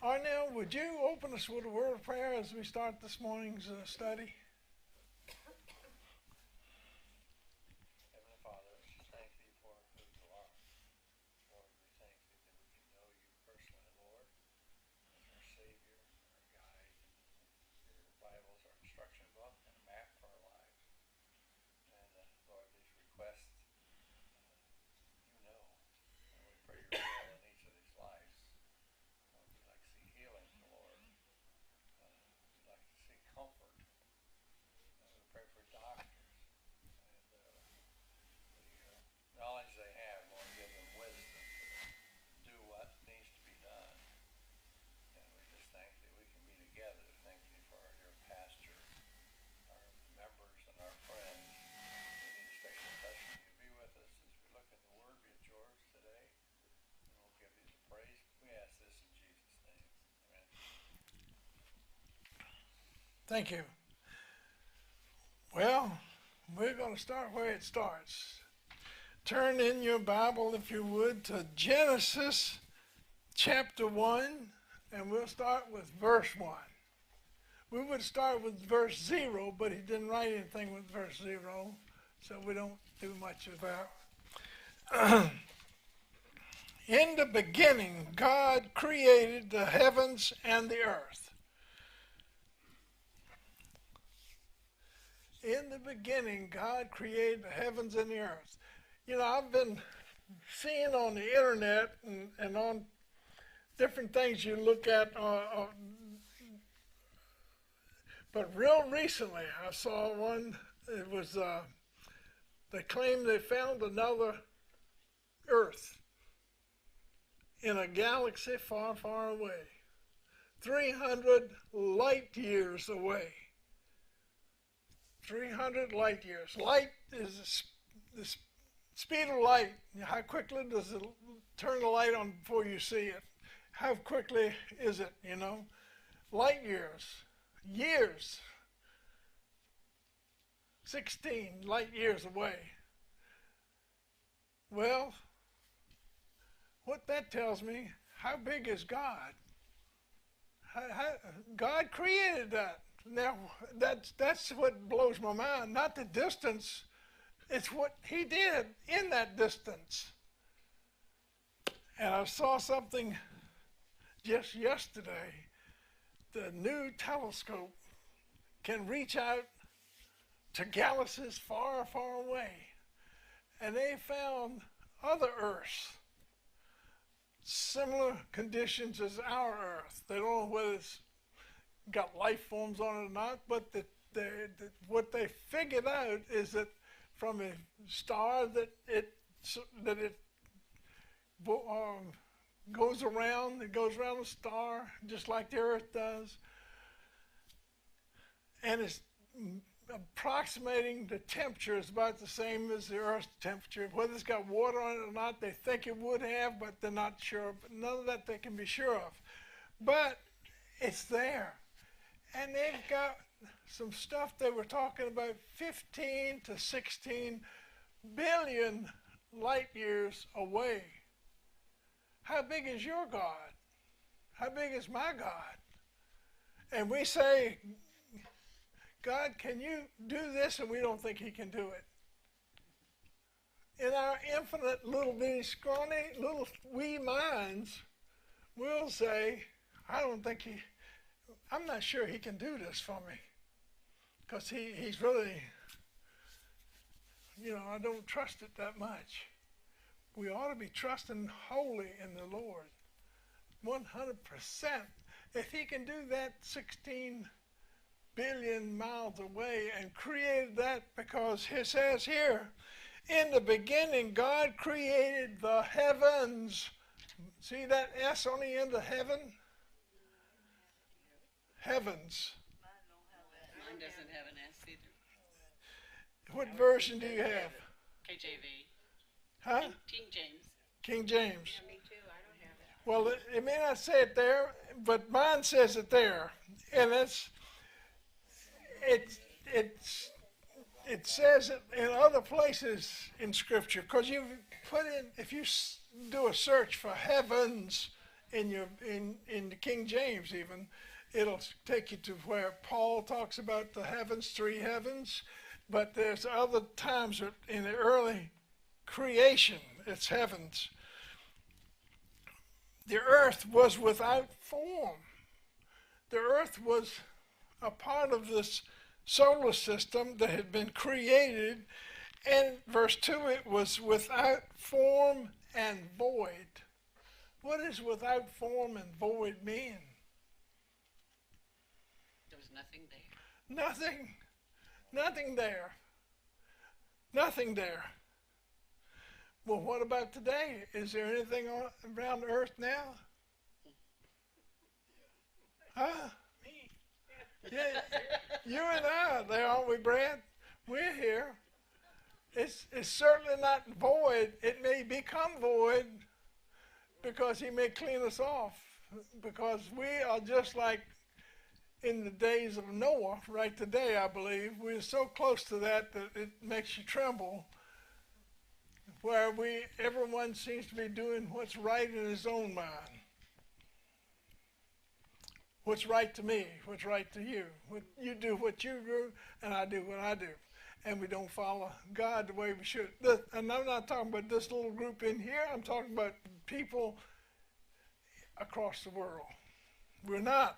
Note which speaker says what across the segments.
Speaker 1: Arnell, would you open us with a word of prayer as we start this morning's study?
Speaker 2: Heavenly Father, we thank thee for who you are. Lord, we thank thee that we can know you personally, Lord, as our Savior, our guide. Your Bible is our instruction book and a map for our lives. And Lord, these requests, you know, and we pray your will in each of these lives. Lord, we'd like to see healing, Lord. We'd like to see comfort. We pray for doctors and the knowledge they have, Lord, give them wisdom to do what needs to be done. And we just thank that we can be together. Thank you for your pastor, our members, and our friends. We need a special touch from you. Be with us as we look in the Word. Be it yours today. And we'll give you the praise. We ask this in Jesus' name. Amen.
Speaker 1: Thank you. Well, we're going to start where it starts. Turn in your Bible, if you would, to Genesis chapter 1, and we'll start with verse 1. We would start with verse 0, but he didn't write anything with verse 0, so we don't do much about. In the beginning, God created the heavens and the earth. In the beginning, God created the heavens and the earth. You know, I've been seeing on the internet and on different things you look at, but real recently I saw one. It was, they claimed they found another Earth in a galaxy far, far away, 300 light years away. 300 light years. Light is the speed of light. How quickly does it turn the light on before you see it? How quickly is it, you know? Light years. Years. 16 light years away. Well, what that tells me, how big is God? God created that. Now, that's what blows my mind. Not the distance. It's what he did in that distance. And I saw something just yesterday. The new telescope can reach out to galaxies far, far away. And they found other Earths, similar conditions as our Earth. They don't know whether it's got life forms on it or not, but what they figured out is that from a star that it goes around the star just like the Earth does, and it's approximating the temperature is about the same as the Earth's temperature. Whether it's got water on it or not, they think it would have, but they're not sure. But none of that they can be sure of. But it's there. And they've got some stuff they were talking about, 15 to 16 billion light years away. How big is your God? How big is my God? And we say, God, can you do this? And we don't think he can do it. In our infinite little bitty scrawny little wee minds, we'll say, I'm not sure he can do this for me. Because he's really, I don't trust it that much. We ought to be trusting wholly in the Lord. 100%. If he can do that 16 billion miles away and created that, because it says here, in the beginning God created the heavens. See that S on the end of heaven? Heavens.
Speaker 3: Mine doesn't have an S either.
Speaker 1: What version do you have?
Speaker 3: KJV.
Speaker 1: Huh?
Speaker 3: King James.
Speaker 1: King James.
Speaker 4: Yeah, me too. I don't have that.
Speaker 1: Well, it may not say it there, but mine says it there. And it says it in other places in Scripture. Because you put in, if you do a search for heavens, in the King James even, it'll take you to where Paul talks about the heavens, three heavens, but there's other times in the early creation, it's heavens. The earth was without form. The earth was a part of this solar system that had been created. And verse 2, it was without form and void. What does without form and void mean?
Speaker 3: There was nothing there.
Speaker 1: Nothing. Nothing there. Nothing there. Well, what about today? Is there anything around the earth now? Huh?
Speaker 2: Me.
Speaker 1: Yeah, you and I, there, aren't we, Brad? We're here. It's certainly not void. It may become void because he may clean us off. Because we are just like in the days of Noah, right today, I believe. We're so close to that it makes you tremble. Where everyone seems to be doing what's right in his own mind. What's right to me, what's right to you. You do what you do, and I do what I do. And we don't follow God the way we should. And I'm not talking about this little group in here. I'm talking about people across the world. We're not.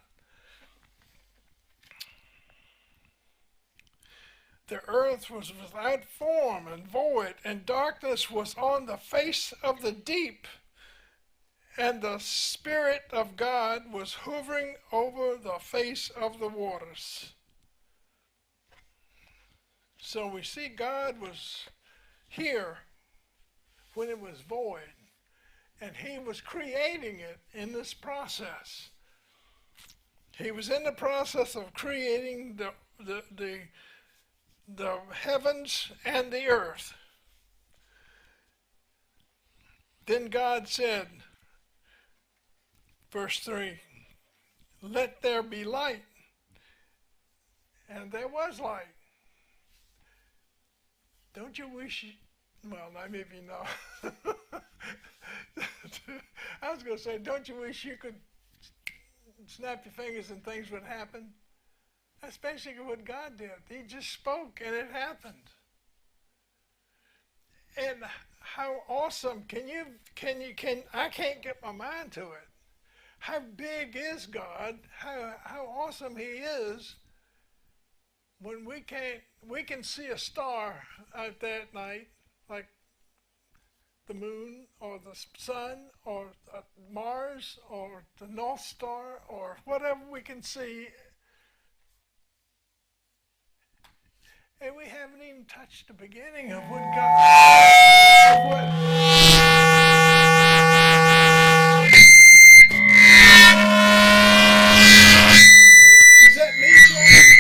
Speaker 1: The earth was without form and void, and darkness was on the face of the deep. And the Spirit of God was hovering over the face of the waters. So we see God was here when it was void, and he was creating it in this process. He was in the process of creating the heavens and the earth. Then God said, verse 3, let there be light. And there was light. Don't you wish, well, maybe no. I was going to say, don't you wish you could snap your fingers and things would happen? That's basically what God did. He just spoke and it happened. And how awesome, I can't get my mind to it. How big is God? How awesome he is when we can see a star out there at night, like the moon or the sun or Mars or the North Star or whatever we can see. And we haven't even touched the beginning of what Is that me, John?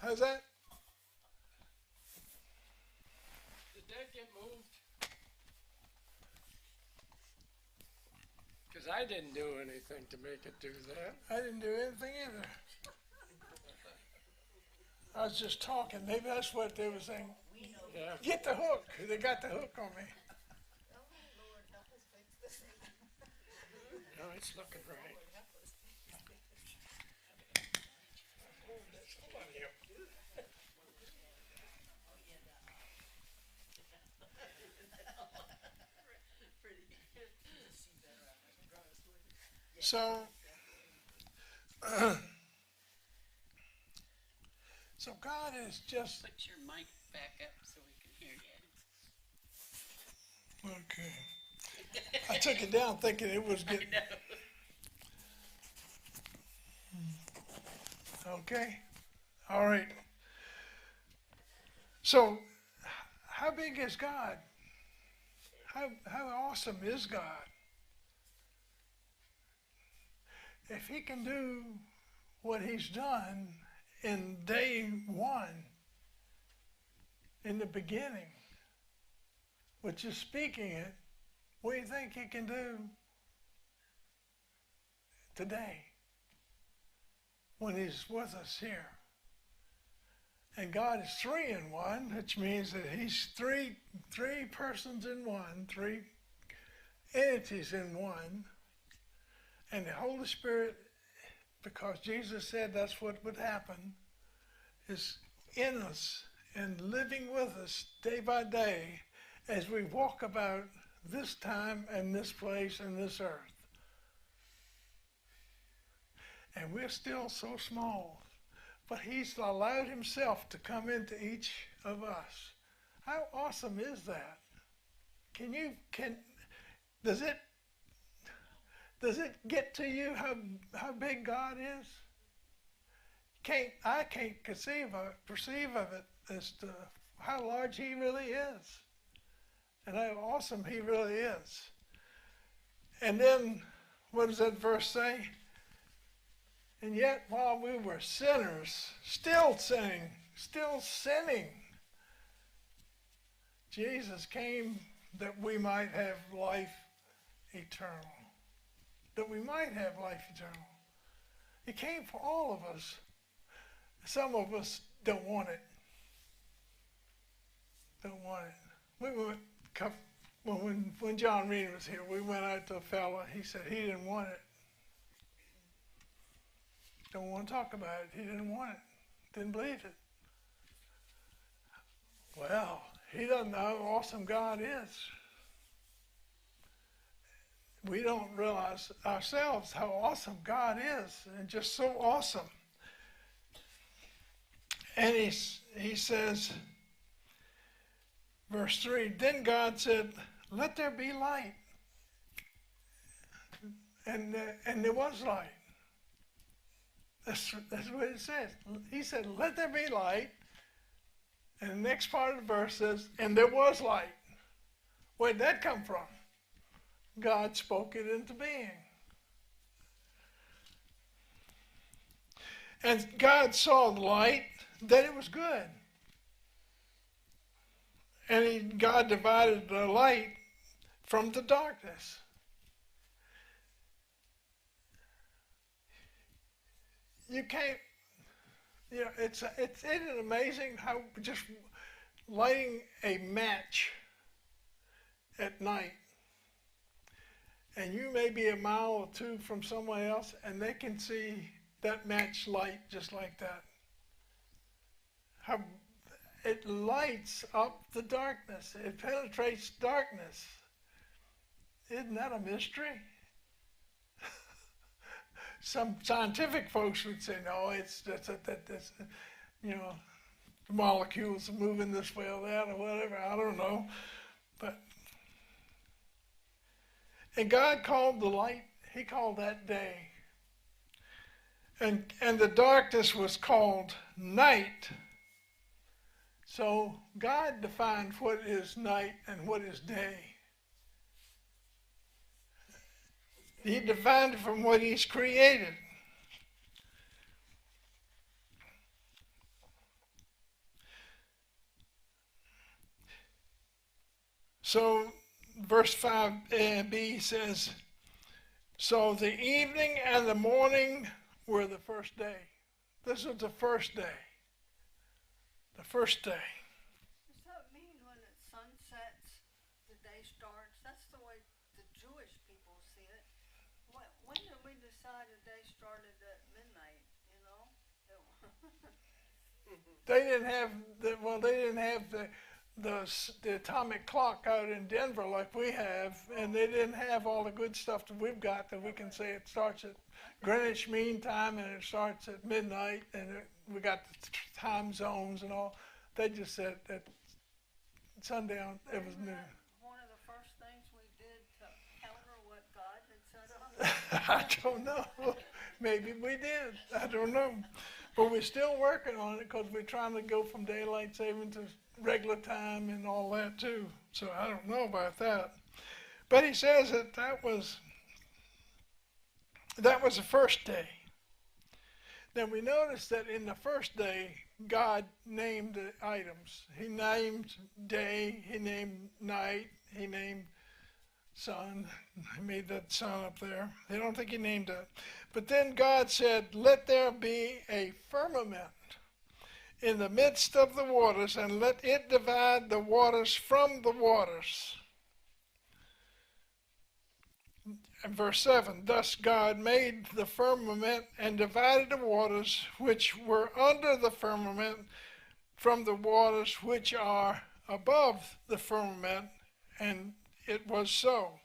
Speaker 1: How's that?
Speaker 4: Did that get moved? Because I didn't do anything to make it do that.
Speaker 1: I didn't do anything either. I was just talking. Maybe that's what they were saying.
Speaker 4: Yeah.
Speaker 1: Get the hook. They got the hook on me.
Speaker 4: No, it's looking right.
Speaker 1: So, so God is just
Speaker 3: Put your mic back up so we can hear you.
Speaker 1: okay. I took it down thinking it was getting okay. All right. So, how big is God? How how awesome is God? If he can do what he's done in day one, in the beginning, which is speaking it, what do you think he can do today when he's with us here? And God is 3 in 1, which means that he's three persons in one, 3 entities in one. And the Holy Spirit, because Jesus said that's what would happen, is in us and living with us day by day as we walk about this time and this place and this earth. And we're still so small, but he's allowed himself to come into each of us. How awesome is that? Does it get to you how big God is? I can't perceive of it as to how large he really is and how awesome he really is. And then, what does that verse say? And yet, while we were sinners, still sinning, Jesus came that we might have life eternal. That we might have life eternal. He came for all of us. Some of us don't want it. Don't want it. When John Reed was here, we went out to a fella. He said he didn't want it. Don't want to talk about it. He didn't want it. Didn't believe it. Well, he doesn't know how awesome God is. We don't realize ourselves how awesome God is, and just so awesome. And he says, verse 3, then God said, let there be light. And there was light. That's what it says. He said, let there be light. And the next part of the verse says, and there was light. Where'd that come from? God spoke it into being. And God saw the light, that it was good. And God divided the light from the darkness. You can't, isn't it amazing how just lighting a match at night, and you may be a mile or two from someone else, and they can see that match light just like that. How it lights up the darkness. It penetrates darkness. Isn't that a mystery? Some scientific folks would say, no, that's the molecules are moving this way or that or whatever. I don't know. And God called the light, he called that day. And the darkness was called night. So God defined what is night and what is day. He defined it from what he's created. So verse 5b says, so the evening and the morning were the first day. This was the first day. The first day.
Speaker 5: Does that mean when the sun sets, the day starts? That's the way the Jewish people see it. When did we decide the day started at midnight,
Speaker 1: They didn't have the atomic clock out in Denver like we have, and they didn't have all the good stuff that we've got that we can say it starts at Greenwich Mean Time and it starts at midnight, and we got the time zones and all. They just said at sundown it was noon.
Speaker 5: One of the first things we did to counter what God had said on
Speaker 1: I don't know. Maybe we did. I don't know. But we're still working on it because we're trying to go from daylight saving to regular time and all that too. So I don't know about that. But he says that was the first day. Then we notice that in the first day, God named the items. He named day, he named night, he named sun. He made that sun up there. I don't think he named that. But then God said, let there be a firmament in the midst of the waters, and let it divide the waters from the waters. And verse 7, thus God made the firmament and divided the waters which were under the firmament from the waters which are above the firmament, and it was so.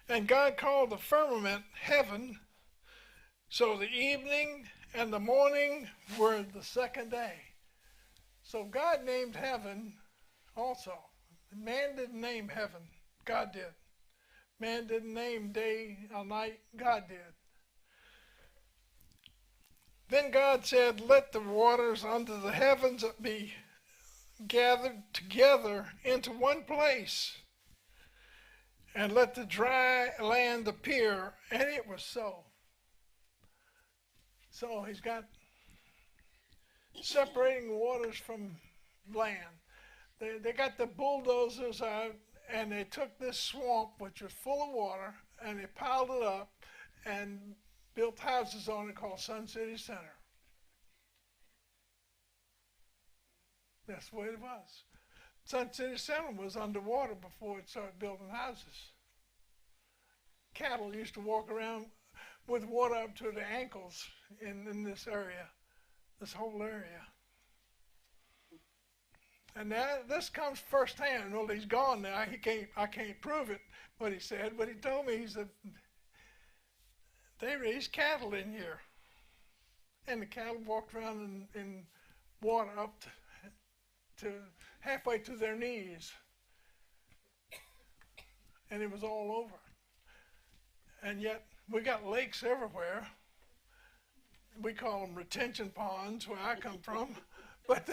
Speaker 1: And God called the firmament heaven. So the evening and the morning were the second day. So God named heaven also. Man didn't name heaven, God did. Man didn't name day or night, God did. Then God said, let the waters under the heavens be gathered together into one place, and let the dry land appear. And it was so. So he's got separating waters from land. They got the bulldozers out, and they took this swamp, which was full of water, and they piled it up and built houses on it called Sun City Center. That's the way it was. Sun City Center was underwater before it started building houses. Cattle used to walk around with water up to their ankles in this area, this whole area. And this comes firsthand. Well, he's gone now. I can't prove it, what he said, but he told me, he said, they raised cattle in here. And the cattle walked around in water up to halfway to their knees. And it was all over. And yet, we got lakes everywhere. We call them retention ponds where I come from. But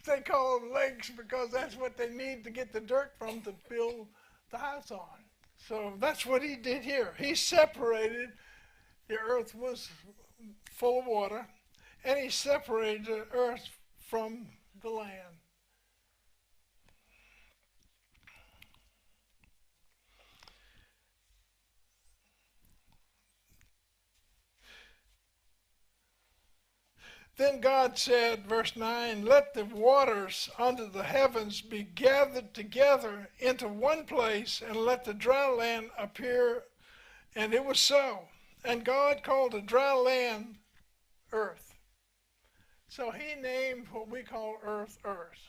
Speaker 1: they call them lakes because that's what they need to get the dirt from to build the house on. So that's what he did here. He separated, the earth was full of water, and he separated the earth from the land. Then God said, verse 9, let the waters under the heavens be gathered together into one place, and let the dry land appear. And it was so. And God called the dry land earth. So he named what we call earth, earth.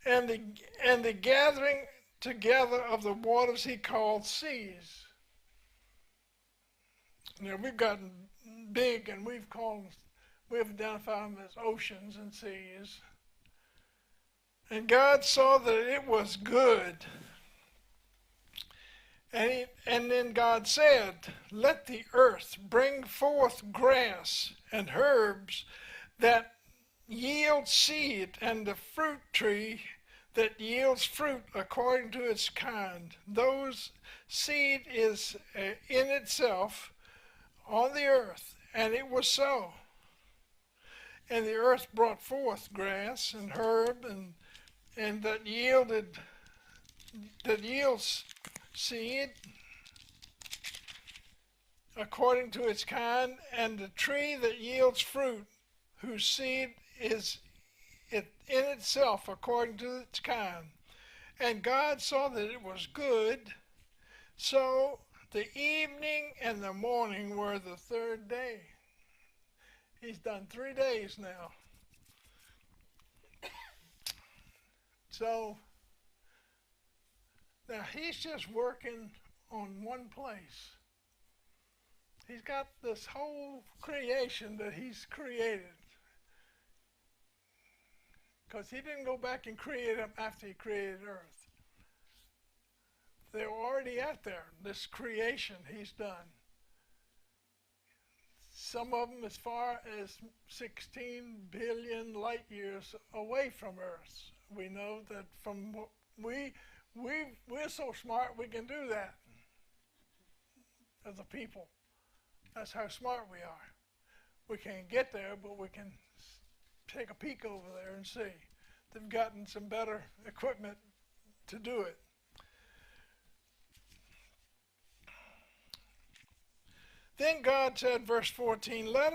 Speaker 1: And the gathering together of the waters he called seas. Now we've gotten big, and we've identified them as oceans and seas. And God saw that it was good. And then God said, let the earth bring forth grass and herbs that yield seed, and the fruit tree that yields fruit according to its kind. Those seed is in itself on the earth. And it was so. And the earth brought forth grass and herb, and that yields seed according to its kind, and the tree that yields fruit, whose seed is in itself according to its kind. And God saw that it was good. So the evening and the morning were the third day. He's done 3 days now. So now he's just working on one place. He's got this whole creation that he's created. Because he didn't go back and create them after he created earth. They were already out there, this creation he's done. some of them as far as 16 billion light years away from Earth. We know that from we're so smart we can do that as a people. That's how smart we are. We can't get there, but we can take a peek over there and see. They've gotten some better equipment to do it. Then God said, verse 14, let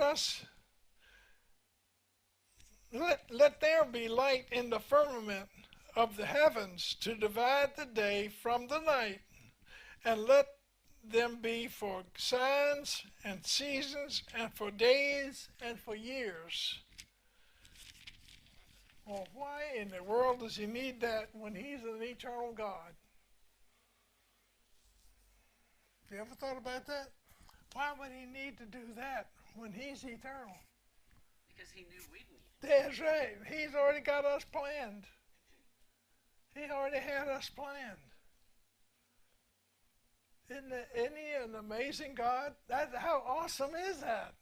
Speaker 1: there be light in the firmament of the heavens to divide the day from the night, and let them be for signs and seasons and for days and for years. Well, why in the world does he need that when he's an eternal God? You ever thought about that? Why would he need to do that when he's eternal?
Speaker 3: Because he knew we'd need it.
Speaker 1: That's right. He's already got us planned. He already had us planned. Isn't he an amazing God? How awesome is that?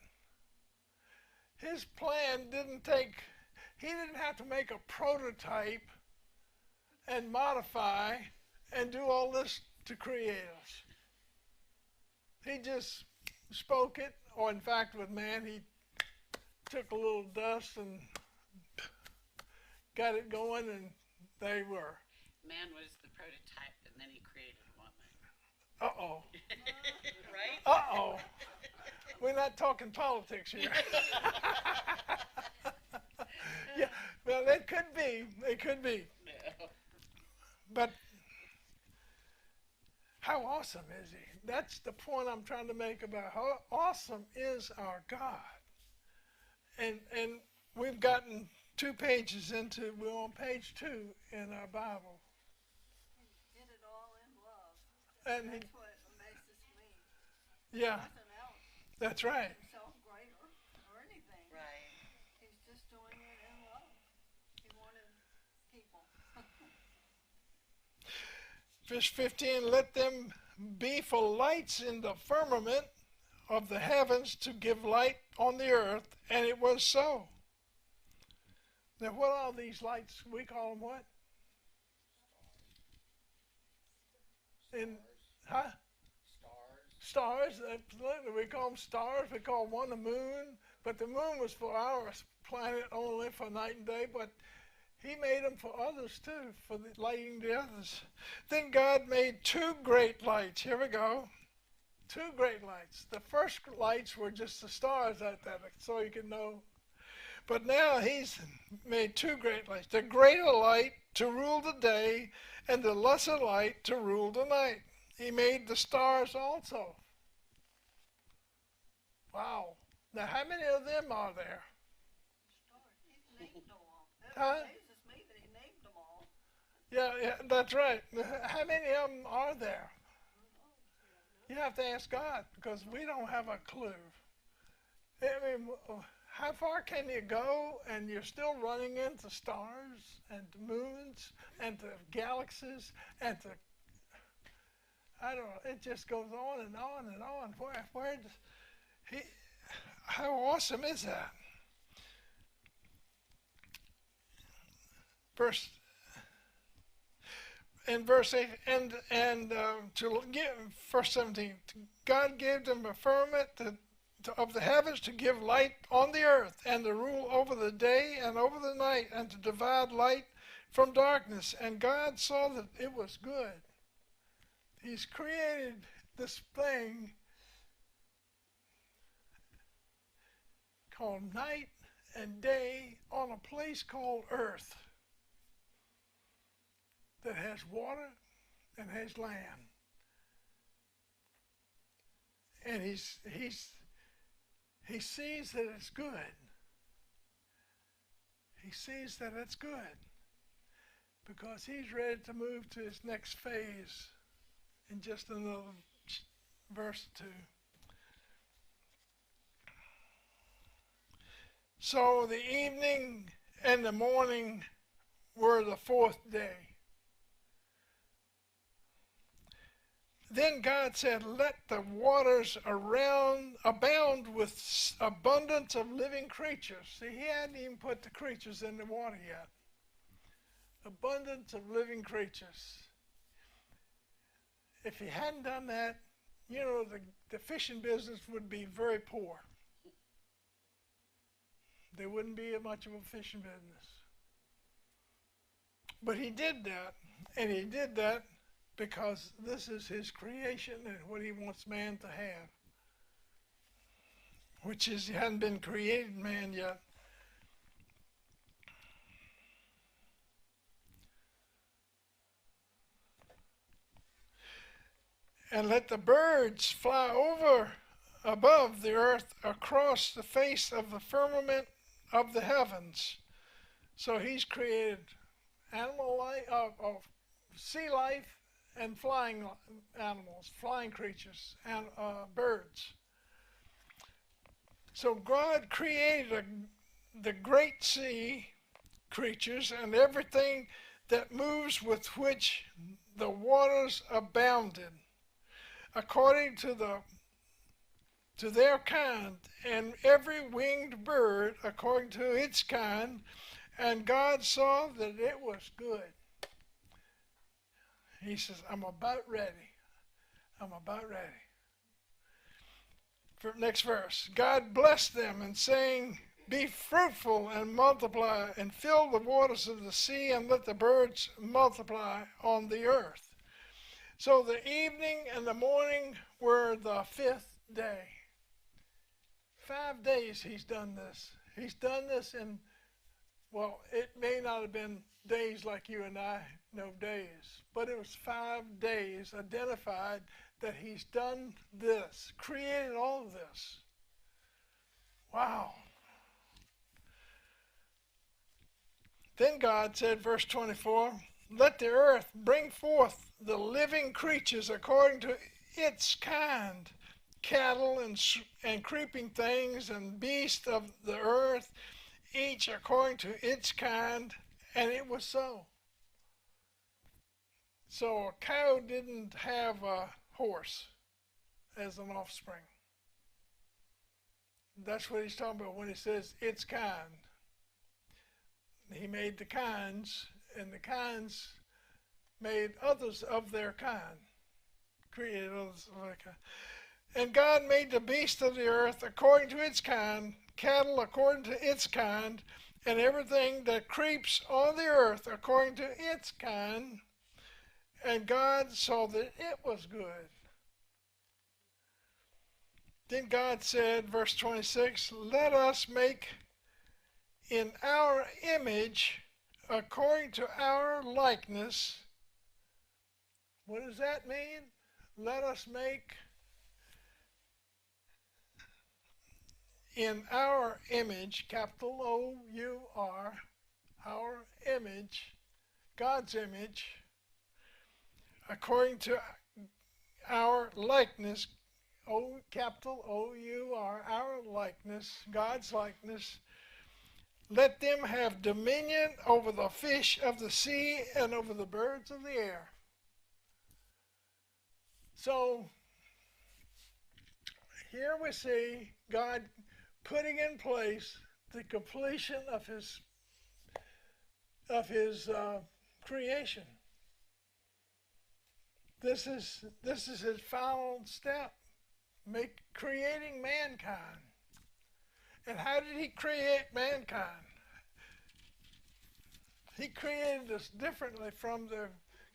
Speaker 1: His plan he didn't have to make a prototype and modify and do all this to create us. He just spoke it, or in fact with man, he took a little dust and got it going, and they were.
Speaker 3: Man was the prototype, and then he created woman.
Speaker 1: Uh-oh.
Speaker 3: Right?
Speaker 1: Uh-oh. We're not talking politics here. Yeah, well, it could be. It could be.
Speaker 3: No.
Speaker 1: But how awesome is he? That's the point I'm trying to make about how awesome is our God. And we've gotten 2 pages into, we're on page 2 in our Bible.
Speaker 5: Did it all in love.
Speaker 1: And
Speaker 5: That's what amazes me.
Speaker 1: yeah,
Speaker 5: Nothing else
Speaker 1: that's right.
Speaker 5: so greater or anything.
Speaker 3: Right.
Speaker 5: He's just doing it in love. He wanted people.
Speaker 1: Verse 15, let them be for lights in the firmament of the heavens to give light on the earth, and it was so. Now, what are these lights? We call them what? Huh? Stars. Absolutely. We call them stars. We call one the moon. But the moon was for our planet only, for night and day. But he made them for others too, for lighting the others. Then God made 2 great lights. Here we go. 2 great lights. The first lights were just the stars out there, so you can know. But now he's made 2 great lights. The greater light to rule the day, and the lesser light to rule the night. He made the stars also. Wow. Now how many of them are there?
Speaker 5: He named them all. It
Speaker 1: Huh?
Speaker 5: amazes me that he named them all.
Speaker 1: Yeah, that's right. How many of them are there? You have to ask God, because we don't have a clue. I mean, how far can you go and you're still running into stars and moons and to galaxies and to, I don't know, it just goes on and on and on. Where does how awesome is that? Verse 8 to give, verse 17, God gave them a firmament of the heavens to give light on the earth, and to rule over the day and over the night, and to divide light from darkness. And God saw that it was good. He's created this thing called night and day on a place called earth that has water and has land. And he sees that it's good. He sees that it's good because he's ready to move to his next phase in just another verse or 2. So the evening and the morning were the 4th day. Then God said, let the waters around abound with abundance of living creatures. See, he hadn't even put the creatures in the water yet. Abundance of living creatures. If he hadn't done that, you know, the fishing business would be very poor. There wouldn't be much of a fishing business. But he did that, and he did that because this is his creation and what he wants man to have, which is he hadn't been created man yet. And let the birds fly over above the earth across the face of the firmament of the heavens. So he's created animal life, sea life, and flying animals, flying creatures, and birds. So God created the great sea creatures and everything that moves with which the waters abounded, according to their kind, and every winged bird according to its kind. And God saw that it was good. He says, I'm about ready. I'm about ready. Next verse. God blessed them and saying, be fruitful and multiply and fill the waters of the sea and let the birds multiply on the earth. So the evening and the morning were the fifth day. 5 days he's done this. He's done this in, well, it may not have been days like you and I know days, but it was 5 days identified that he's done this, created all of this. Wow. Then God said, verse 24, let the earth bring forth the living creatures according to its kind, cattle and creeping things and beasts of the earth, each according to its kind, and it was so. So a cow didn't have a horse as an offspring. That's what he's talking about when he says its kind. He made the kinds, and the kinds made others of their kind, created others of their kind. And God made the beast of the earth according to its kind, cattle according to its kind, and everything that creeps on the earth according to its kind. And God saw that it was good. Then God said, verse 26, let us make in our image according to our likeness. What does that mean? Let us make in our image, capital O-U-R, our image, God's image, according to our likeness, capital O-U-R, our likeness, God's likeness. Let them have dominion over the fish of the sea and over the birds of the air. So, here we see God putting in place the completion of his creation. This is his final step, creating mankind. And how did he create mankind? He created us differently from the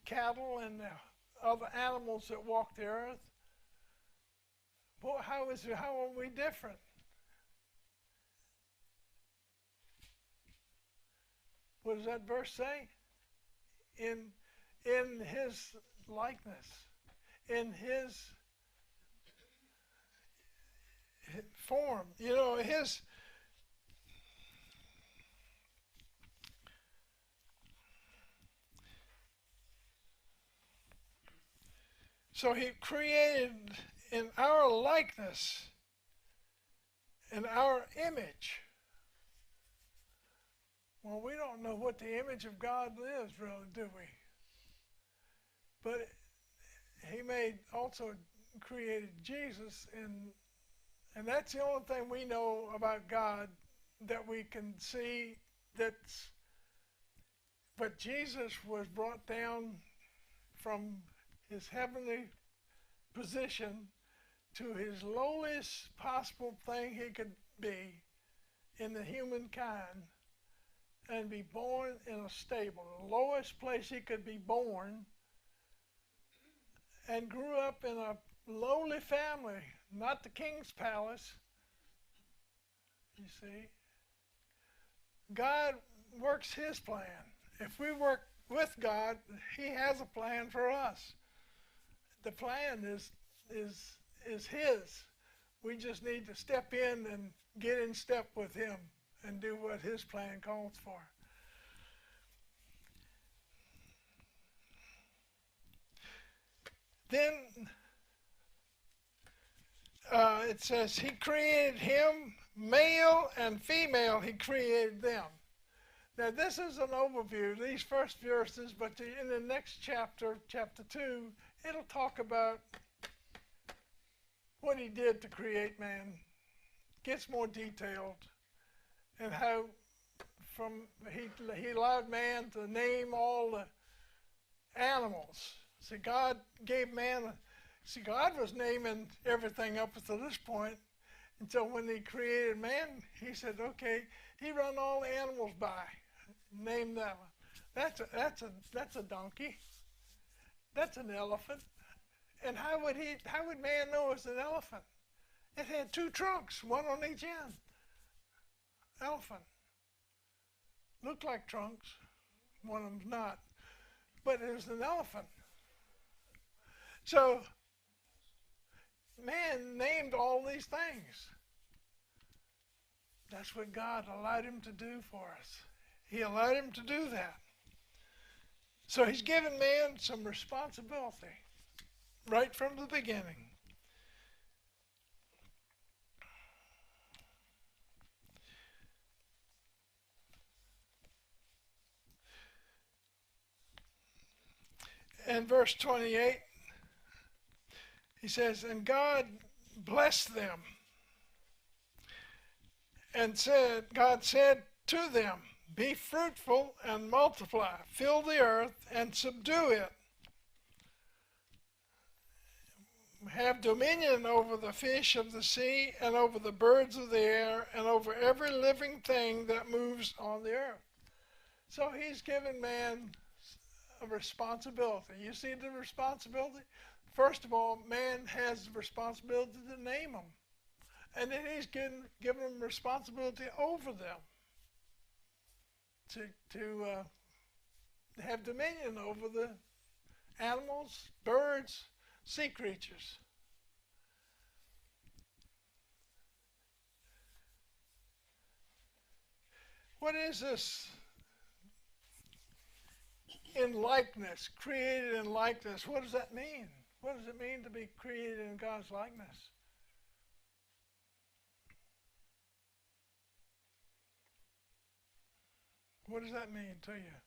Speaker 1: cattle and the other animals that walk the earth. Well, how are we different? What does that verse say? In his likeness, in his form, you know, his. So he created in our likeness, in our image. Well, we don't know what the image of God is, really, do we? But he also created Jesus, and that's the only thing we know about God that we can see. But Jesus was brought down from his heavenly position to his lowest possible thing he could be in the humankind, and be born in a stable, the lowest place he could be born, and grew up in a lowly family, not the king's palace. You see, God works his plan. If we work with God, he has a plan for us. The plan is his. We just need to step in and get in step with him and do what his plan calls for. Then it says he created him, male and female, he created them. Now this is an overview, these first verses, but in the next chapter, chapter 2, it'll talk about what he did to create man. Gets more detailed, and how he allowed man to name all the animals. See, God gave man, God was naming everything up to this point, until when he created man, he said, okay, he run all the animals by, name that one. That's a donkey. That's an elephant. And how would man know it's an elephant? It had two trunks, one on each end. Elephant. Looked like trunks. One of them's not. But it was an elephant. So, man named all these things. That's what God allowed him to do for us. He allowed him to do that. So he's given man some responsibility right from the beginning. In verse 28, he says, and God blessed them, and God said to them, be fruitful and multiply, fill the earth and subdue it. Have dominion over the fish of the sea and over the birds of the air and over every living thing that moves on the earth. So he's given man a responsibility. You see the responsibility? First of all, man has the responsibility to name them. And then he's given them responsibility over them. To have dominion over the animals, birds, sea creatures. What is this in likeness, created in likeness? What does that mean? What does it mean to be created in God's likeness? What does that mean to you?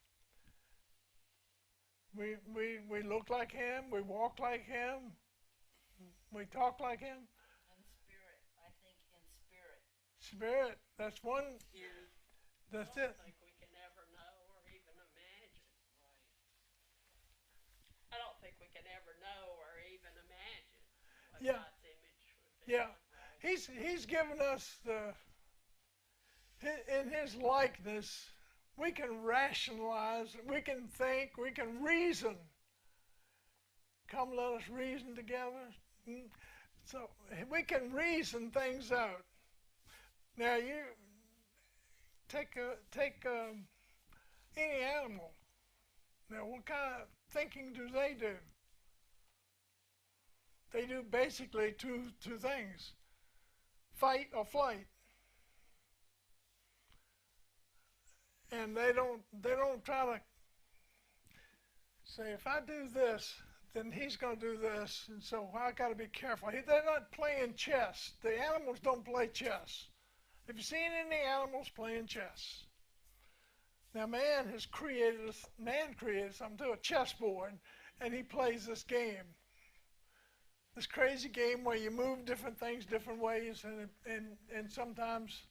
Speaker 1: We look like him, we walk like him, we talk like him.
Speaker 6: In spirit, I think in spirit.
Speaker 1: Spirit, that's one.
Speaker 3: Yeah.
Speaker 1: That's
Speaker 3: I
Speaker 1: it.
Speaker 3: don't think we can ever know or even imagine. Right. I don't think we can ever know or even imagine what
Speaker 1: Yeah.
Speaker 3: God's image would be.
Speaker 1: Yeah.
Speaker 3: Right.
Speaker 1: He's given us in his likeness. We can rationalize, we can think, we can reason. Come, let us reason together. So we can reason things out. Now you take any animal. Now what kind of thinking do? They do basically two things: fight or flight. And they don't try to say, if I do this, then he's going to do this, and so I got to be careful. They're not playing chess. The animals don't play chess. Have you seen any animals playing chess? Now man created something too, a chessboard, and he plays this game. this crazy game where you move different things different ways, and sometimes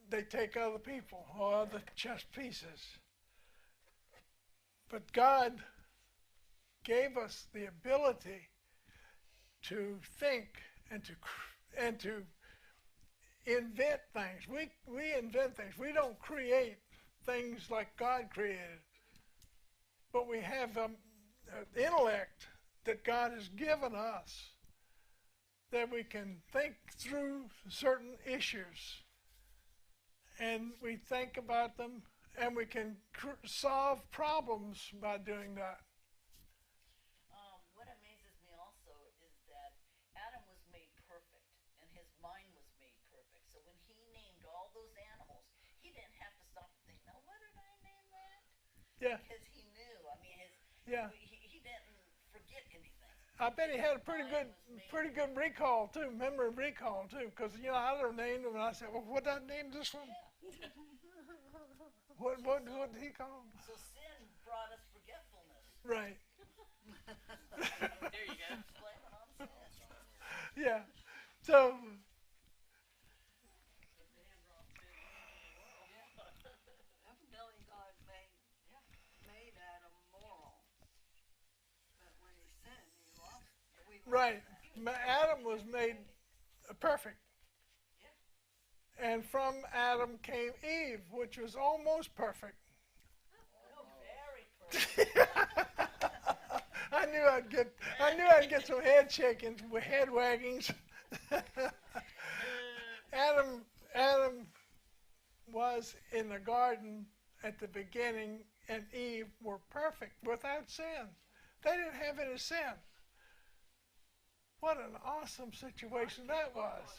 Speaker 1: they take other people or other chess pieces. But God gave us the ability to think and to invent things. We invent things. We don't create things like God created, but we have an intellect that God has given us that we can think through certain issues, and we think about them, and we can solve problems by doing that.
Speaker 6: What amazes me also is that Adam was made perfect and his mind was made perfect. So when he named all those animals, he didn't have to stop and think, now what did I name that?
Speaker 1: Yeah,
Speaker 6: Because he knew. I mean,
Speaker 1: yeah.
Speaker 6: he didn't forget anything.
Speaker 1: I bet he had a pretty good recall too, memory recall too, because I would have named them, and I said, well, what did I name this one?
Speaker 6: Yeah.
Speaker 1: What did he call them?
Speaker 6: So sin brought us forgetfulness.
Speaker 1: Right.
Speaker 3: There you go.
Speaker 6: Blame it on sin.
Speaker 1: Yeah. So
Speaker 5: Evidently God made Adam moral, but when he sinned, we lost
Speaker 1: right,
Speaker 5: that.
Speaker 1: Adam was made perfect, and from Adam came Eve, which was almost perfect.
Speaker 6: No, very perfect.
Speaker 1: I knew I'd get some head shakings, head waggings. Adam was in the garden at the beginning, and Eve were perfect without sin. They didn't have any sin. What an awesome situation that was.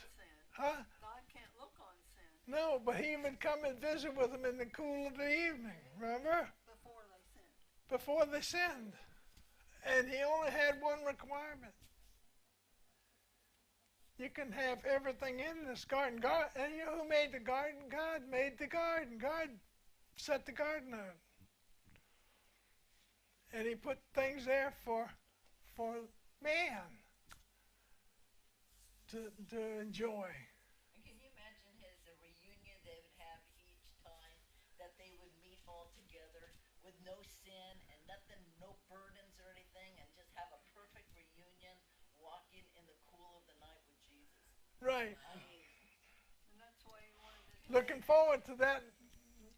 Speaker 1: Huh?
Speaker 5: God can't look on sin
Speaker 1: No, but he would come and visit with them in the cool of the evening, remember?
Speaker 5: before they sinned.
Speaker 1: Before they sinned. And he only had one requirement. You can have everything in this garden. God, and you know who made the garden? God made the garden. God set the garden out. And he put things there for man to enjoy.
Speaker 6: And can you imagine the reunion they would have each time that they would meet all together with no sin and nothing, no burdens or anything, and just have a perfect reunion, walking in the cool of the night with Jesus?
Speaker 1: Right.
Speaker 6: I mean,
Speaker 5: And that's why he wanted to do
Speaker 1: Looking forward to that.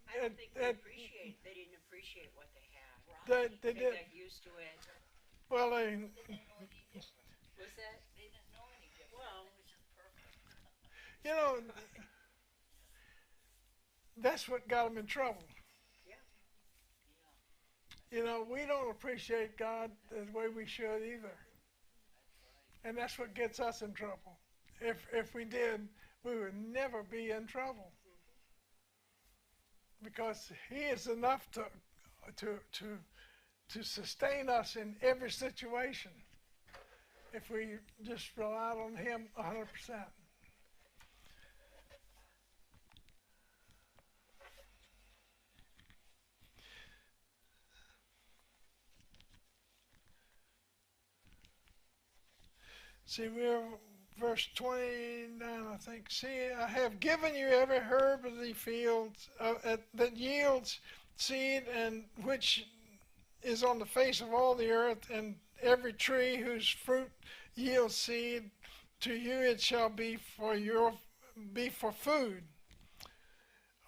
Speaker 7: I don't think they didn't appreciate what they had.
Speaker 1: They
Speaker 7: They
Speaker 1: did.
Speaker 7: got used to it.
Speaker 1: Well,
Speaker 6: they didn't know any different.
Speaker 7: Was that?
Speaker 6: They didn't know any different.
Speaker 7: Well,
Speaker 6: It was just perfect.
Speaker 1: you know, that's what got them in trouble.
Speaker 7: Yeah.
Speaker 1: You know, we don't appreciate God the way we should either. And that's what gets us in trouble. If we did, we would never be in trouble. Because he is enough to sustain us in every situation if we just relied on him 100%. See, we're verse 29, I think. See, I have given you every herb of the fields that yields seed, and which is on the face of all the earth, and every tree whose fruit yields seed. To you it shall be for food.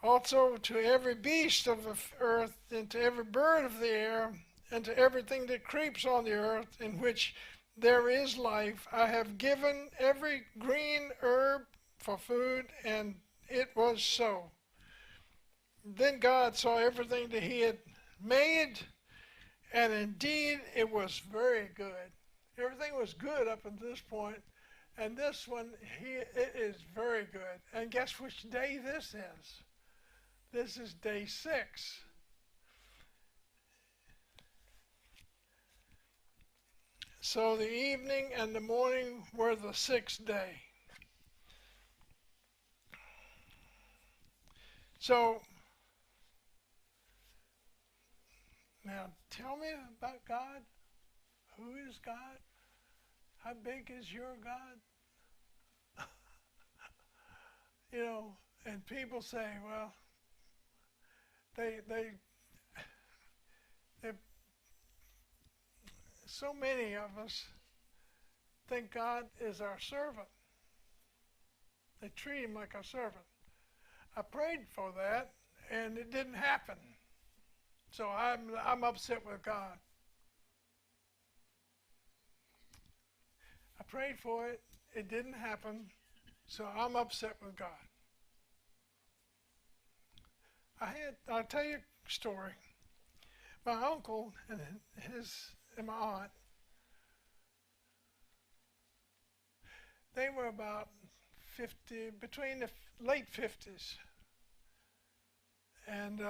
Speaker 1: Also to every beast of the earth, and to every bird of the air, and to everything that creeps on the earth, in which there is life, I have given every green herb for food, and it was so. Then God saw everything that he had made, and indeed it was very good. Everything was good up until this point, and this one, it is very good. And guess which day this is? This is day 6. So the evening and the morning were the 6th day. So, now tell me about God. Who is God? How big is your God? You know, and people say, well, they so many of us think God is our servant. They treat him like a servant. I prayed for that, and it didn't happen. So I'm upset with God. I prayed for it. It didn't happen. So I'm upset with God. I'll tell you a story. My uncle and my aunt, they were about 50, between the late 50s. And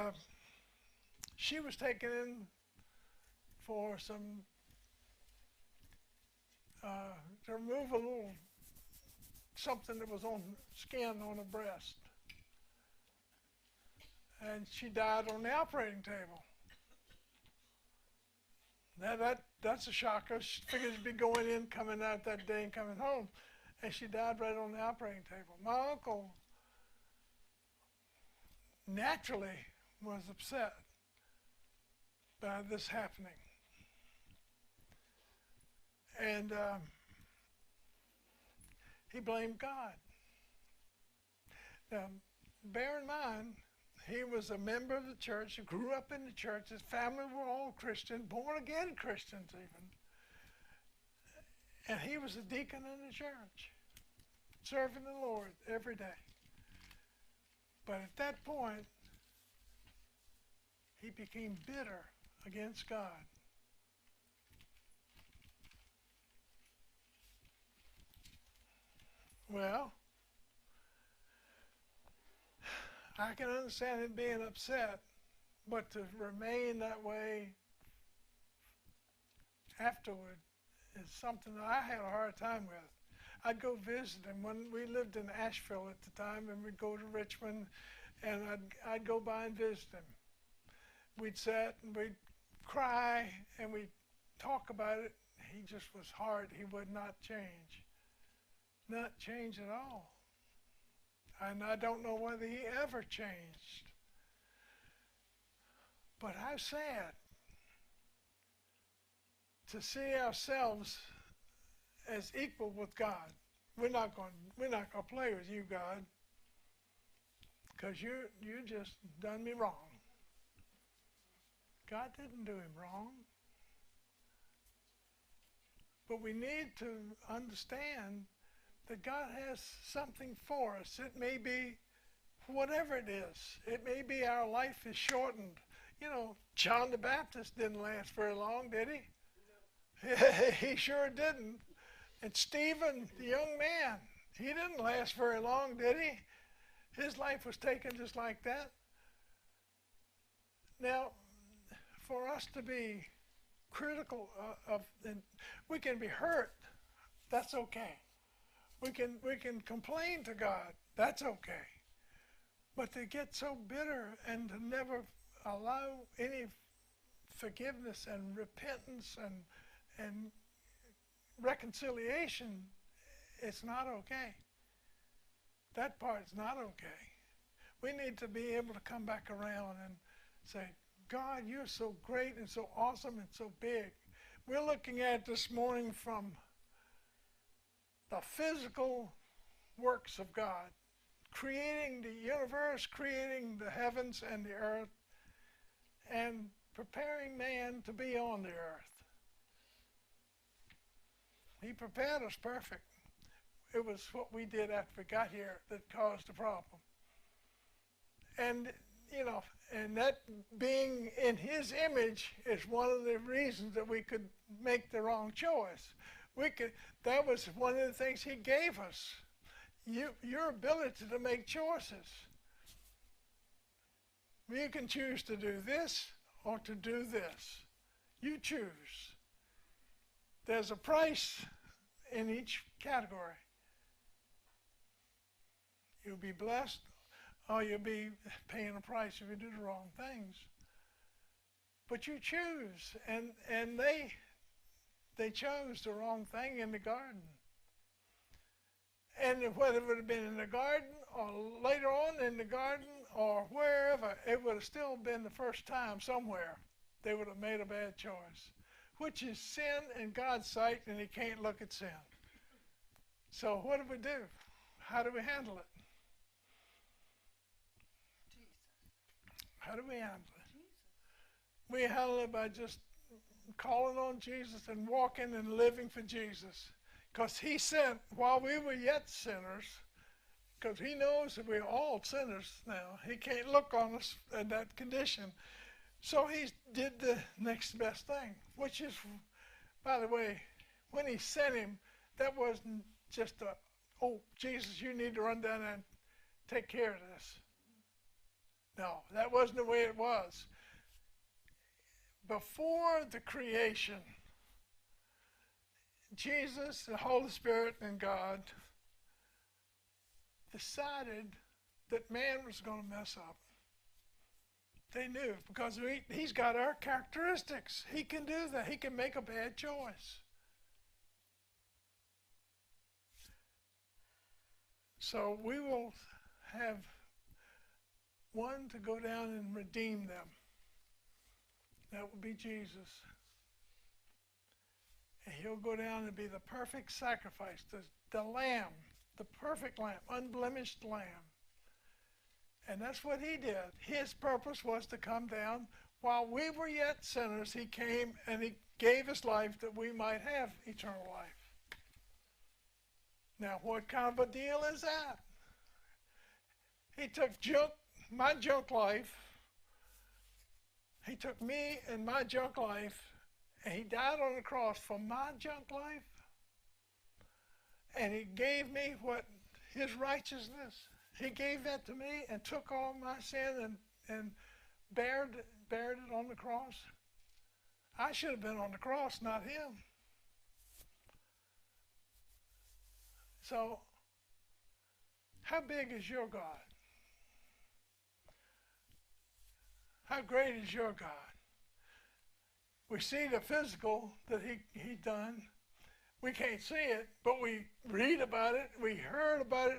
Speaker 1: she was taken in for some, to remove a little something that was on skin on her breast. And she died on the operating table. That's a shocker. She figured she'd be going in, coming out that day and coming home. And she died right on the operating table. My uncle naturally was upset by this happening. And he blamed God. Now, bear in mind, he was a member of the church, he grew up in the church, his family were all Christian, born again Christians even. And he was a deacon in the church, serving the Lord every day. But at that point, he became bitter against God. Well, I can understand him being upset, but to remain that way afterward is something that I had a hard time with. I'd go visit him when we lived in Asheville at the time, and we'd go to Richmond, and I'd go by and visit him. We'd sit and we'd cry and we'd talk about it. He just was hard. He would not change. Not change at all. And I don't know whether he ever changed. But how sad to see ourselves as equal with God. We're not going to play with you, God, because you just done me wrong. God didn't do him wrong. But we need to understand that God has something for us. It may be whatever it is. It may be our life is shortened. You know, John the Baptist didn't last very long, did he? No. He sure didn't. And Stephen, the young man, he didn't last very long, did he? His life was taken just like that. Now, for us to be critical and we can be hurt. That's okay. We can complain to God. That's okay. But to get so bitter and to never allow any forgiveness and repentance and reconciliation, it's not okay. That part's not okay. We need to be able to come back around and say, God, you're so great and so awesome and so big. We're looking at this morning from the physical works of God, creating the universe, creating the heavens and the earth, and preparing man to be on the earth. He prepared us perfect. It was what we did after we got here that caused the problem. And, you know, and that being in his image is one of the reasons that we could make the wrong choice. That was one of the things he gave us. Your ability to make choices. You can choose to do this or to do this. You choose. There's a price in each category. You'll be blessed or you'll be paying a price if you do the wrong things. But you choose, and they chose the wrong thing in the garden. And whether it would have been in the garden or later on in the garden or wherever, it would have still been the first time somewhere they would have made a bad choice, which is sin in God's sight, and he can't look at sin. So what do we do? How do we handle it? How do we handle it? We handle it by just calling on Jesus and walking and living for Jesus. Because he sent, while we were yet sinners, because he knows that we're all sinners now. He can't look on us in that condition. So he did the next best thing, which is, by the way, when he sent him, that wasn't just a, oh, Jesus, you need to run down and take care of this. No, that wasn't the way it was. Before the creation, Jesus, the Holy Spirit, and God decided that man was going to mess up. They knew, because he's got our characteristics. He can do that. He can make a bad choice. So we will have one to go down and redeem them. That will be Jesus. And he'll go down and be the perfect sacrifice, the lamb, the perfect lamb, unblemished lamb. And that's what he did. His purpose was to come down. While we were yet sinners, he came and he gave his life that we might have eternal life. Now, what kind of a deal is that? He took my junk life. He took me and my junk life, and he died on the cross for my junk life. And he gave me what his righteousness. He gave that to me and took all my sin and bared it on the cross. I should have been on the cross, not him. So, how big is your God? How great is your God? We see the physical that he done. We can't see it, but we read about it. We heard about it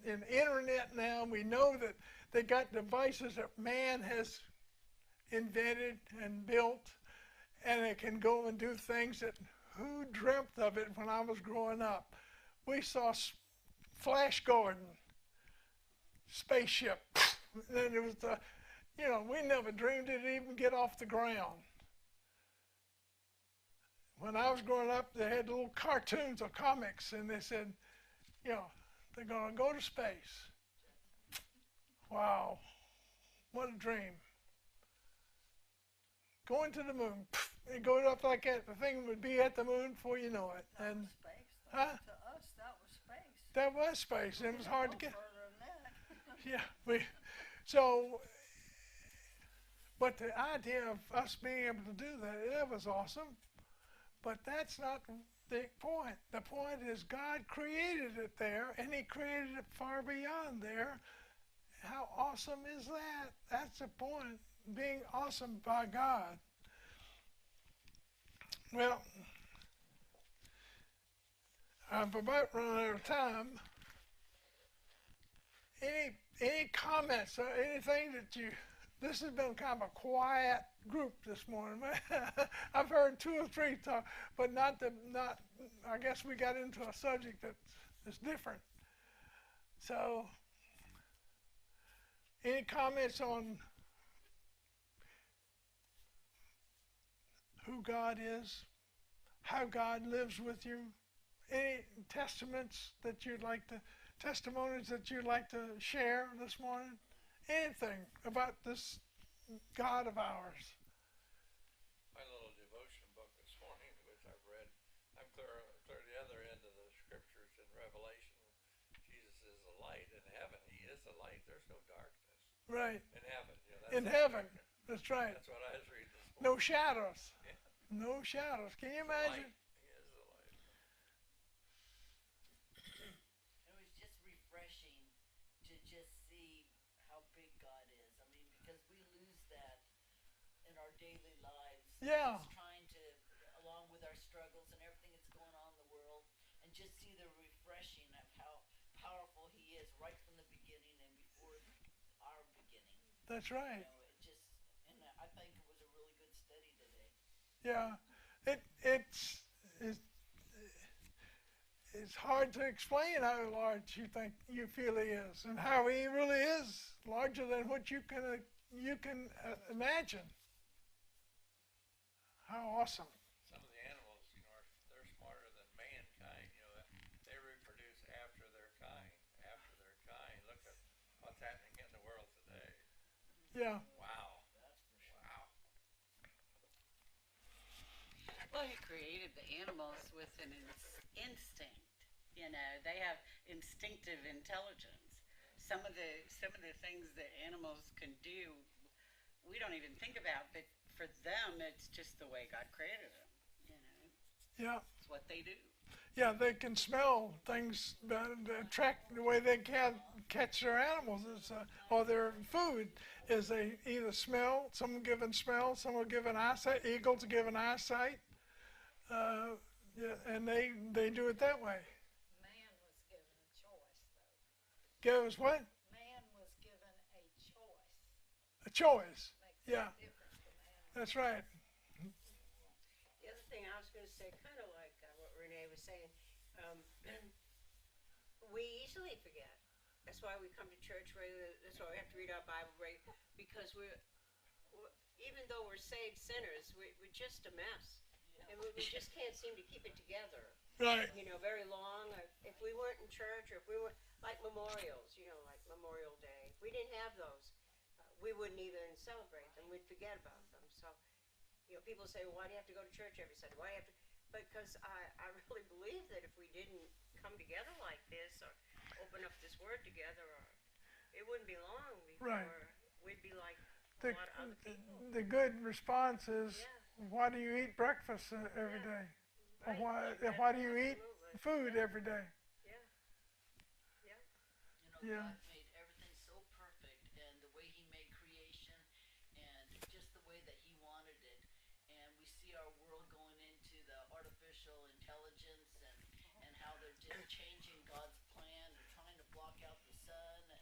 Speaker 1: in the internet now. We know that they got devices that man has invented and built, and it can go and do things that who dreamt of it when I was growing up. We saw Flash Gordon, spaceship. Then there was the, we never dreamed it'd even get off the ground. When I was growing up, they had little cartoons or comics, and they said, they're going to go to space. Wow, what a dream. Going to the moon, it goes up like that. The thing would be at the moon before you know it.
Speaker 5: That
Speaker 1: And
Speaker 5: was space.
Speaker 1: huh?
Speaker 5: To us, that was space.
Speaker 1: That was space, and it was hard to get.
Speaker 5: Further than that.
Speaker 1: Yeah, but the idea of us being able to do that was awesome. But that's not the point. The point is God created it there, and he created it far beyond there. How awesome is that? That's the point, being awesome by God. Well, I'm about running out of time. Any comments or anything that this has been kind of a quiet group this morning. I've heard 2 or 3 talk, but I guess we got into a subject that is different. So, any comments on who God is, how God lives with you, any testaments that testimonies that you'd like to share this morning? Anything about this God of ours?
Speaker 2: My little devotion book this morning, which I've read, I'm clear the other end of the scriptures in Revelation. Jesus is the light in heaven. He is the light. There's no darkness.
Speaker 1: Right.
Speaker 2: In heaven.
Speaker 1: In heaven. That's right.
Speaker 2: That's what I was reading this morning.
Speaker 1: No shadows.
Speaker 2: Yeah.
Speaker 1: No shadows. Can you
Speaker 2: Light.
Speaker 1: imagine?
Speaker 2: He is the light.
Speaker 6: It was just refreshing to just see how big God is. I mean, because we lose that in our daily lives.
Speaker 1: Yeah.
Speaker 6: Just trying to, along with our struggles and everything just see the refreshing of how powerful he is right from the beginning and before our beginning.
Speaker 1: That's
Speaker 6: You
Speaker 1: right.
Speaker 6: know, it just, and I think it was a really good study today.
Speaker 1: Yeah, it's hard to explain how large you feel he is, and how he really is larger than what you can imagine. How awesome!
Speaker 2: Some of the animals, they're smarter than mankind. They reproduce after their kind, after their kind. Look at what's happening in the world today.
Speaker 1: Yeah,
Speaker 2: Wow.
Speaker 6: That's for sure.
Speaker 2: Wow.
Speaker 3: Well, he created the animals with an instinct. They have instinctive intelligence. Some of the things that animals can do, we don't even think about. But for them, it's just the way God created them.
Speaker 1: yeah,
Speaker 3: It's what they do.
Speaker 1: yeah. They can smell things better, they track the way they can catch their animals or their food. Is they either smell, some are given smell, some are given eyesight. Eagles are given eyesight. Yeah, and they do it that way.
Speaker 8: Man was given a choice, though.
Speaker 1: Give us what?
Speaker 8: Man was given a choice.
Speaker 1: A choice.
Speaker 8: Makes
Speaker 1: Yeah.
Speaker 8: a difference to man.
Speaker 1: That's right.
Speaker 7: The other thing I was going to say, kind of like what Renee was saying, we easily forget. That's why we come to church regularly. That's why we have to read our Bible regularly, because even though we're saved sinners, we're just a mess, and we just can't seem to keep it together.
Speaker 1: Right.
Speaker 7: Very long. If we weren't in church, or if we weren't like memorials, like Memorial Day, if we didn't have those, we wouldn't even celebrate them. We'd forget about them. So, people say, well, why do you have to go to church every Sunday? Why do you have to? Because I really believe that if we didn't come together like this, or open up this word together, or it wouldn't be long before
Speaker 1: Right.
Speaker 7: we'd be like
Speaker 1: The,
Speaker 7: a lot of other people.
Speaker 1: the good response is,
Speaker 7: Yeah.
Speaker 1: why do you eat breakfast every day? Or
Speaker 7: Right.
Speaker 1: why do you eat
Speaker 7: Absolutely.
Speaker 1: food every day?
Speaker 7: Yeah.
Speaker 1: Yeah.
Speaker 6: God made everything so perfect, and the way he made creation, and just the way that he wanted it. And we see our world going into the artificial intelligence, and how they're just changing God's plan. They're trying to block out the sun, and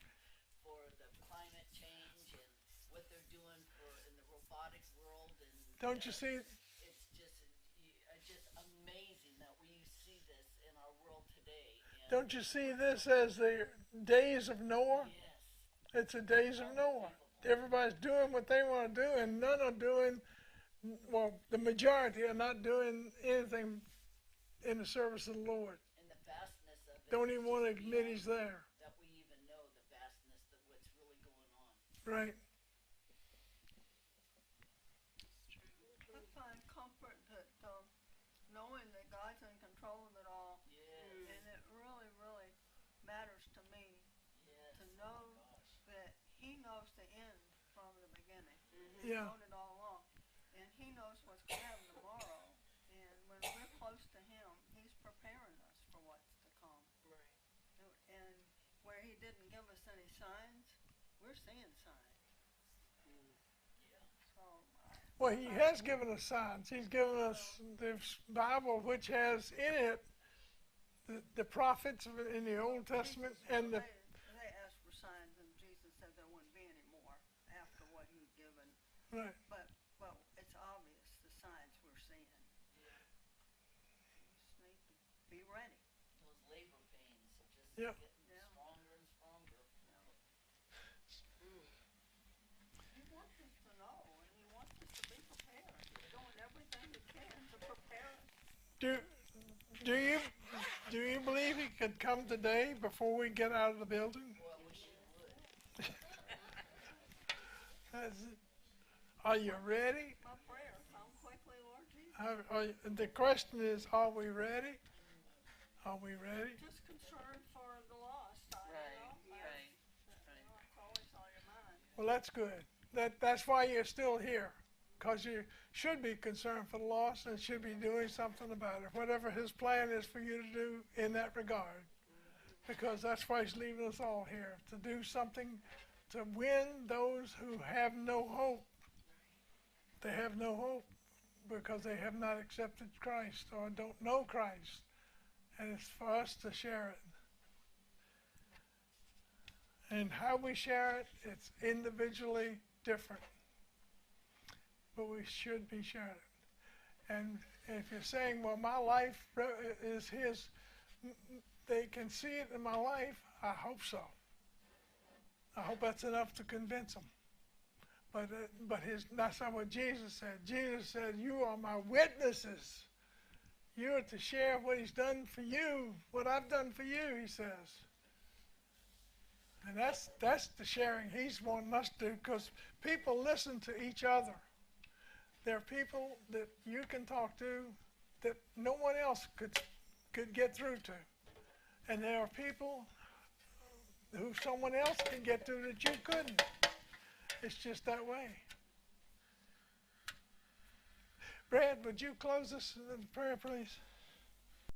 Speaker 6: for the climate change, and what they're doing in the robotic world. And
Speaker 1: Don't you see?
Speaker 6: it's just amazing that we see this in our world today. And
Speaker 1: Don't you see this as the days of Noah?
Speaker 6: yes.
Speaker 1: It's the days of Noah. Everybody's doing what they want to do, and none are doing. Well, the majority are not doing anything in the service of the Lord.
Speaker 6: And the vastness of it.
Speaker 1: Don't
Speaker 6: is
Speaker 1: even want to
Speaker 6: just
Speaker 1: admit
Speaker 6: beyond
Speaker 1: he's there.
Speaker 6: That we even know the vastness of what's really going on.
Speaker 1: Right.
Speaker 5: I find comfort that knowing that God's in control of it all,
Speaker 6: Yes.
Speaker 5: and it really, really matters to me
Speaker 6: Yes.
Speaker 5: to know that He knows the end from the beginning.
Speaker 1: Yeah.
Speaker 5: Known it all along, and He knows what's going to happen tomorrow. And when we're close to Him, He's preparing us for what's to come.
Speaker 7: Right.
Speaker 5: And where He didn't give us any signs, we're seeing signs. So
Speaker 1: Well, he has given us signs. He's given us the Bible, which has in it the prophets in the Old Testament and the
Speaker 5: they asked for signs, and Jesus said there wouldn't be any more after what He'd given.
Speaker 1: right.
Speaker 5: But it's obvious the signs we're seeing. We just need to be ready.
Speaker 6: Those labor pains are just
Speaker 1: Yeah.
Speaker 6: getting
Speaker 5: Yeah.
Speaker 6: stronger and stronger.
Speaker 5: He wants us to know, and He wants us to be prepared. He's doing everything He can to prepare us.
Speaker 1: Do you believe he could come today before we get out of the building?
Speaker 6: Well, I wish you would.
Speaker 1: Are you ready?
Speaker 5: My prayer, come quickly, Lord Jesus.
Speaker 1: The question is, are we ready? Are we ready?
Speaker 5: Just concerned for the lost.
Speaker 3: Right.
Speaker 5: It's always on your mind.
Speaker 1: Well, that's good. That's why you're still here, because you should be concerned for the lost and should be doing something about it, whatever his plan is for you to do in that regard. Because that's why he's leaving us all here, to do something to win those who have no hope. They have no hope because they have not accepted Christ or don't know Christ. and it's for us to share it. And how we share it, it's individually different. But we should be sharing it. And if you're saying, well, my life is his, they can see it in my life, I hope so. I hope that's enough to convince them. But that's not what Jesus said. Jesus said, you are my witnesses. You are to share what he's done for you, what I've done for you, he says. And that's the sharing he's wanting us to do, because people listen to each other. There are people that you can talk to that no one else could get through to. And there are people who someone else can get to that you couldn't. It's just that way. Brad, would you close us in prayer, please?